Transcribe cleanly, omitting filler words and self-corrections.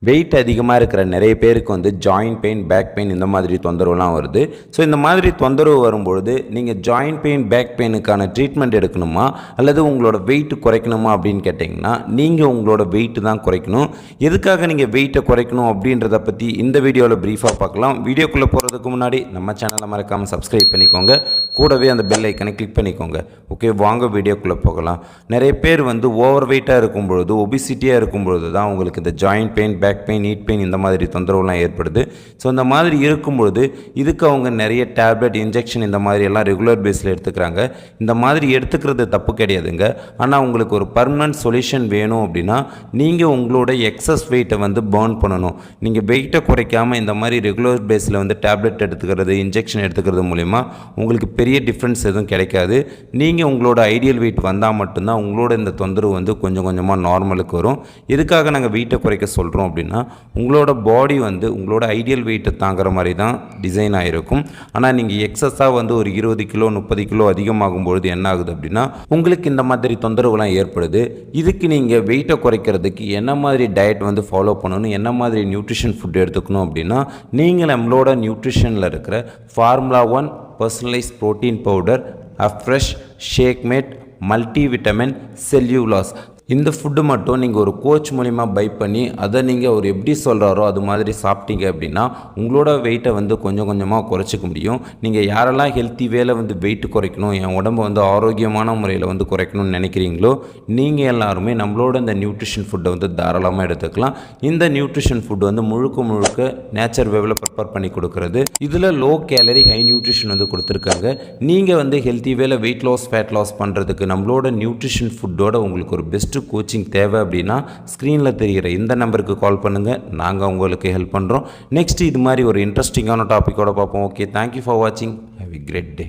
Wait அதிகமாக இருக்கிற நிறைய பேருக்கு வந்து ஜாயிண்ட் பெயின், பேக் பெயின் இந்த மாதிரி தொந்தரவுலாம் வருது. ஸோ இந்த மாதிரி தொந்தரவு வரும்பொழுது நீங்கள் ஜாயிண்ட் பெயின், பேக் பெயினுக்கான ட்ரீட்மெண்ட் எடுக்கணுமா அல்லது உங்களோட வெயிட் குறைக்கணுமா அப்படின்னு கேட்டிங்கன்னா நீங்கள் உங்களோட வெயிட்டு தான் குறைக்கணும். எதுக்காக நீங்கள் வெயிட்டை குறைக்கணும் அப்படின்றத பற்றி இந்த வீடியோவில் ப்ரீஃபாக பார்க்கலாம். வீடியோக்குள்ளே போகிறதுக்கு முன்னாடி நம்ம சேனலை மறக்காமல் சப்ஸ்கிரைப் பண்ணிக்கோங்க, கூடவே அந்த பெல் ஐக்கனை கிளிக் பண்ணிக்கோங்க. ஓகே, வாங்க வீடியோக்குள்ளே போகலாம். நிறைய பேர் வந்து ஓவர் வெயிட்டாக இருக்கும்பொழுது, ஒபிசிட்டியாக இருக்கும்பொழுது தான் உங்களுக்கு இந்த joint pain, back pain, knee pain இந்த மாதிரி தொந்தரவுலாம் ஏற்படுது. ஸோ இந்த மாதிரி இருக்கும்பொழுது இதுக்கு அவங்க நிறைய டேப்லெட், இன்ஜெக்ஷன் இந்த மாதிரி எல்லாம் ரெகுலர் பேஸில் எடுத்துக்கிறாங்க. இந்த மாதிரி எடுத்துக்கிறது தப்பு கிடையாதுங்க. ஆனால் உங்களுக்கு ஒரு பர்மனன்ட் சொல்யூஷன் வேணும் அப்படின்னா நீங்கள் உங்களோட எக்ஸஸ் வெயிட்டை வந்து பர்ன் பண்ணணும். நீங்கள் வெயிட்டை குறைக்காமல் இந்த மாதிரி ரெகுலர் பேஸில் வந்து டேப்லெட் எடுத்துக்கிறது, இன்ஜெக்ஷன் எடுத்துக்கிறது மூலிமா உங்களுக்கு பெரிய டிஃப்ரென்ஸ் எதுவும் கிடைக்காது. நீங்கள் உங்களோட ஐடியல் வெயிட் வந்தால் மட்டும்தான் உங்களோட இந்த தொந்தரவு வந்து கொஞ்சம் கொஞ்சமாக நார்மலுக்கு வரும். எதுக்காக நாங்கள் வெயிட்டை குறைக்க சொல்கிறோம் அப்படின்னா உங்களோட பாடி வந்து உங்களோட ஐடியல் வெயிட்டை தாங்குற மாதிரி தான் டிசைன் ஆகிருக்கும். ஆனால் நீங்கள் எக்ஸஸாக வந்து ஒரு 20 கிலோ 30 கிலோ அதிகமாகும்பொழுது என்ன ஆகுது அப்படின்னா உங்களுக்கு இந்த மாதிரி தொந்தரவுலாம் ஏற்படுது. இதுக்கு நீங்கள் வெயிட்டை குறைக்கிறதுக்கு என்ன மாதிரி டயட் வந்து ஃபாலோ பண்ணணும், என்ன மாதிரி நியூட்ரிஷன் ஃபுட் எடுத்துக்கணும் அப்படின்னா நீங்கள் நம்மளோட நியூட்ரிஷனில் இருக்கிற formula 1 personalised protein powder, afresh, shakemate, multi vitamin, cellulose இந்த ஃபுட்டு மட்டும் நீங்கள் ஒரு கோச் மூலிமா பை பண்ணி அதை நீங்கள் அவர் எப்படி சொல்கிறாரோ அது மாதிரி சாப்பிட்டீங்க அப்படின்னா உங்களோட வெயிட்டை வந்து கொஞ்சம் கொஞ்சமாக குறைச்சிக்க முடியும். நீங்கள் யாரெல்லாம் ஹெல்த்தி வேலை வந்து வெயிட்டு குறைக்கணும், என் உடம்பை வந்து ஆரோக்கியமான முறையில் வந்து குறைக்கணும்னு நினைக்கிறீங்களோ நீங்கள் எல்லாருமே நம்மளோட இந்த நியூட்ரிஷன் ஃபுட்டை வந்து தாராளமாக எடுத்துக்கலாம். இந்த நியூட்ரிஷன் ஃபுட் வந்து முழுக்க நேச்சர் வேவில் ப்ரிப்பேர் பண்ணி கொடுக்குறது. இதில் லோ கேலரி, ஹை நியூட்ரிஷன் வந்து கொடுத்துருக்காங்க. நீங்கள் வந்து ஹெல்த்தி வேலை வெயிட் லாஸ், ஃபேட் லாஸ் பண்ணுறதுக்கு நம்மளோட நியூட்ரிஷன் ஃபுட்டோட உங்களுக்கு ஒரு பெஸ்ட்டு கோச்சிங் தேவை அப்படின்னா ஸ்க்ரீனில் தெரிகிற இந்த நம்பருக்கு கால் பண்ணுங்கள், நாங்கள் உங்களுக்கு ஹெல்ப் பண்ணுறோம். நெக்ஸ்ட் இது மாதிரி ஒரு இன்ட்ரெஸ்டிங்கான டாப்பிக்கோட பார்ப்போம். ஓகே, தேங்க்யூ ஃபார் வாட்சிங். Have a great day.